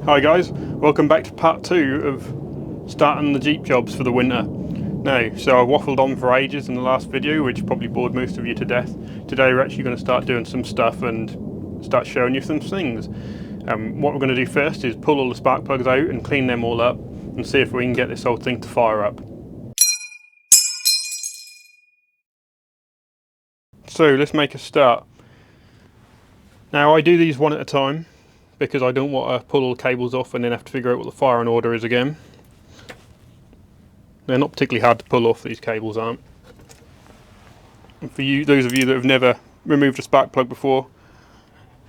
Hi guys, welcome back to part 2 of starting the Jeep jobs for the winter. Now, so I waffled on for ages in the last video, which probably bored most of you to death. Today we're actually going to start doing some stuff and start showing you some things. What we're going to do first is pull all the spark plugs out and clean them all up and see if we can get this whole thing to fire up. So let's make a start. Now I do these one at a time, because I don't want to pull all the cables off and then have to figure out what the firing order is again. They're not particularly hard to pull off, these cables aren't. And for you, those of you that have never removed a spark plug before,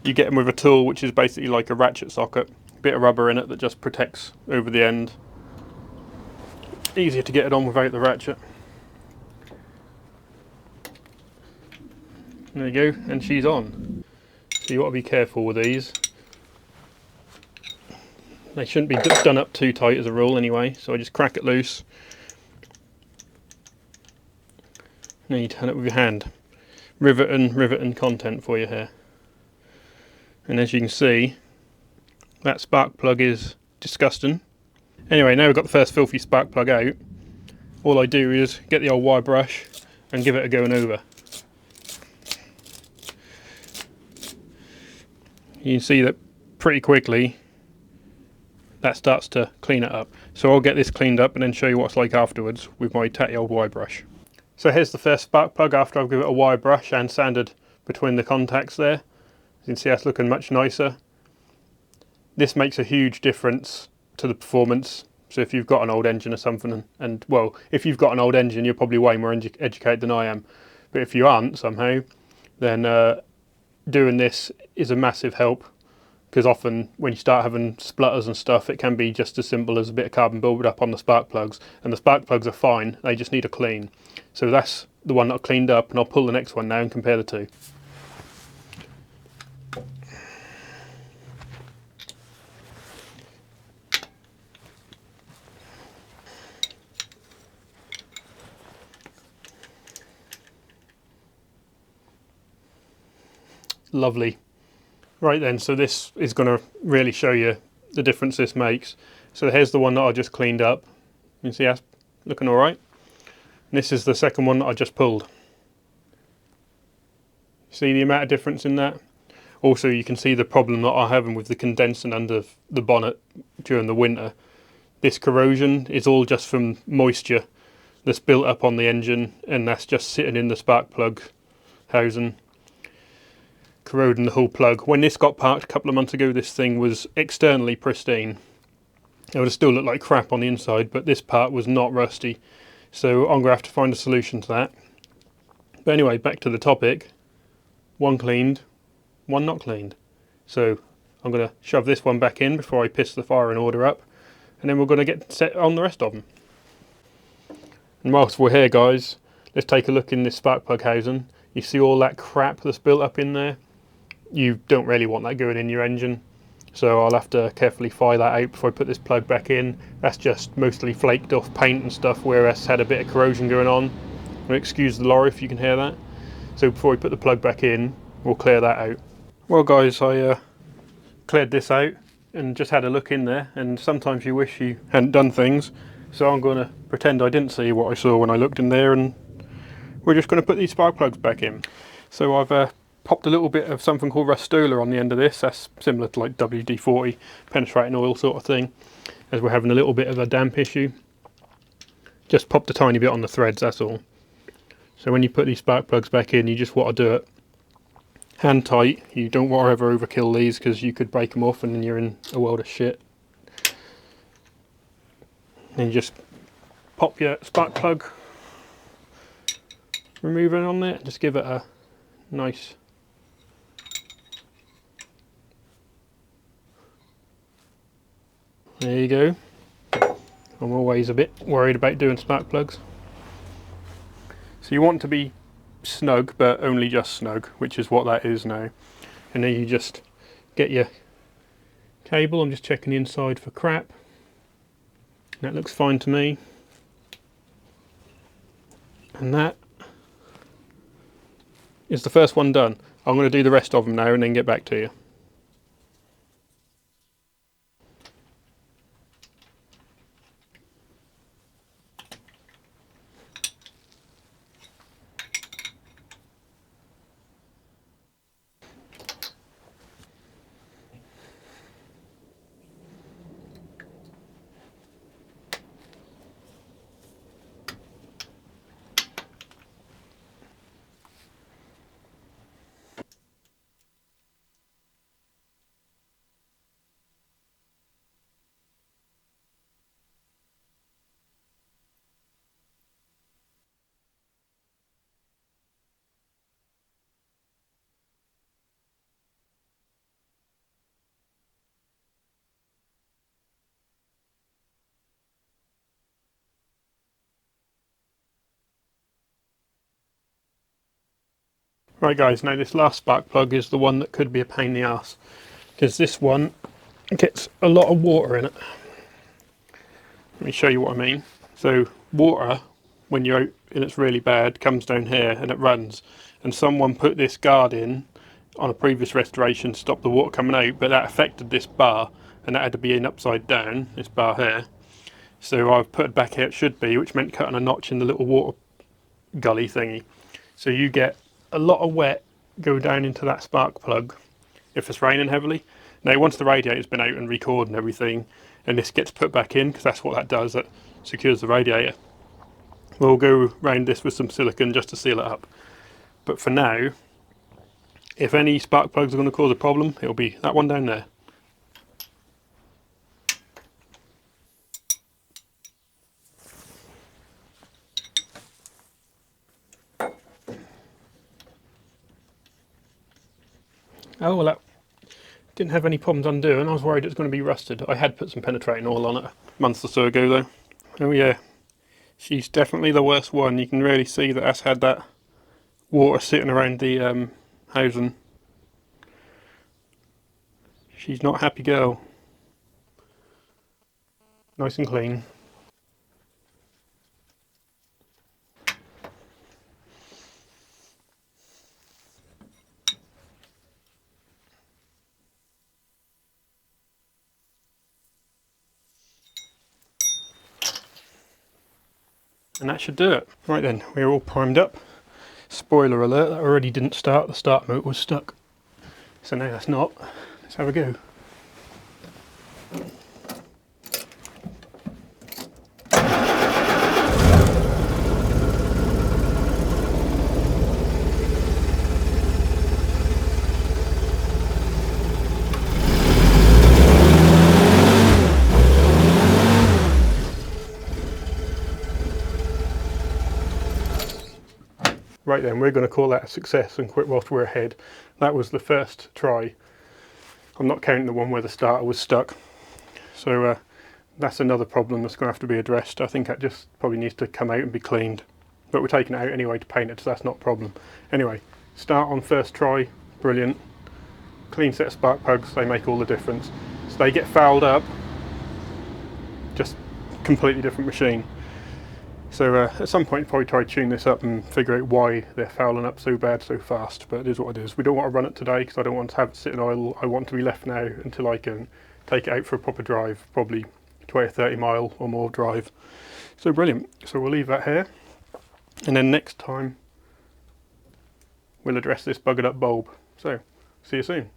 you get them with a tool which is basically like a ratchet socket, a bit of rubber in it that just protects over the end. Easier to get it on without the ratchet. There you go, and she's on. So you got to be careful with these. They shouldn't be done up too tight as a rule anyway, so I just crack it loose. Now you turn it with your hand. Riveting content for you here. And as you can see, that spark plug is disgusting. Anyway, now we've got the first filthy spark plug out. All I do is get the old wire brush and give it a going over. You can see that pretty quickly that starts to clean it up. So I'll get this cleaned up and then show you what it's like afterwards with my tatty old wire brush. So here's the first spark plug after I've given it a wire brush and sanded between the contacts there. As you can see, that's looking much nicer. This makes a huge difference to the performance. So if you've got an old engine or something, and well, if you've got an old engine, you're probably way more educated than I am. But if you aren't somehow, then doing this is a massive help. Because often when you start having splutters and stuff, it can be just as simple as a bit of carbon build up on the spark plugs. And the spark plugs are fine, they just need a clean. So that's the one that I've cleaned up, and I'll pull the next one now and compare the two. Lovely. Right then, so this is going to really show you the difference this makes. So here's the one that I just cleaned up. You can see that's looking alright. And this is the second one that I just pulled. See the amount of difference in that? Also, you can see the problem that I'm having with the condensing under the bonnet during the winter. This corrosion is all just from moisture that's built up on the engine, and that's just sitting in the spark plug housing, corroding the whole plug. When this got parked a couple of months ago, this thing was externally pristine. It would have still looked like crap on the inside, but this part was not rusty. So I'm going to have to find a solution to that. But anyway, back to the topic. One cleaned, one not cleaned. So I'm going to shove this one back in before I piss the firing order up, and then we're going to get set on the rest of them. And whilst we're here, guys, let's take a look in this spark plug housing. You see all that crap that's built up in there? You don't really want that going in your engine, so I'll have to carefully fire that out before I put this plug back in. That's just mostly flaked off paint and stuff where it's had a bit of corrosion going on. Excuse the lorry if you can hear that. So before we put the plug back in, we'll clear that out. Well guys, I cleared this out and just had a look in there, and sometimes you wish you hadn't done things, so I'm going to pretend I didn't see what I saw when I looked in there, and we're just going to put these spark plugs back in. So I've popped a little bit of something called Rust-Oleum on the end of this. That's similar to like WD-40 penetrating oil sort of thing, as we're having a little bit of a damp issue. Just popped a tiny bit on the threads, that's all. So when you put these spark plugs back in, you just want to do it hand tight. You don't want to ever overkill these, because you could break them off and then you're in a world of shit. And you just pop your spark plug remover on there, just give it a nice there you go. I'm always a bit worried about doing spark plugs. So you want to be snug, but only just snug, which is what that is now. And then you just get your cable. I'm just checking the inside for crap. That looks fine to me. And that is the first one done. I'm going to do the rest of them now and then get back to you. Right guys, now this last spark plug is the one that could be a pain in the arse, because this one gets a lot of water in it. Let me show you what I mean. So water, when you're out and it's really bad, comes down here and it runs. And someone put this guard in on a previous restoration to stop the water coming out, but that affected this bar and that had to be in upside down, this bar here. So I've put it back here it should be, which meant cutting a notch in the little water gully thingy. So you get a lot of wet go down into that spark plug if it's raining heavily. Now once the radiator's been out and recorded and everything, and this gets put back in, because that's what that does, that secures the radiator, we'll go round this with some silicone just to seal it up. But for now, if any spark plugs are going to cause a problem, it'll be that one down there. Oh well, that didn't have any problems undoing. I was worried it was going to be rusted. I had put some penetrating oil on it a month or so ago though. Oh yeah, she's definitely the worst one. You can really see that that's had that water sitting around the housing. She's not a happy girl. Nice and clean. And that should do it. Right then, we're all primed up. Spoiler alert, that already didn't start. The start motor was stuck. So now that's not. Let's have a go. Right then, we're going to call that a success and quit whilst we're ahead. That was the first try. I'm not counting the one where the starter was stuck. So that's another problem that's going to have to be addressed. I think that just probably needs to come out and be cleaned. But we're taking it out anyway to paint it, so that's not a problem. Anyway, start on first try, brilliant. Clean set of spark plugs, they make all the difference. So they get fouled up, just completely different machine. So at some point probably try to tune this up and figure out why they're fouling up so bad so fast, but it is what it is. We don't want to run it today because I don't want to have it sitting idle. I want to be left now until I can take it out for a proper drive, probably 20 or 30 mile or more drive. So brilliant. So we'll leave that here, and then next time we'll address this buggered up bulb. So see you soon.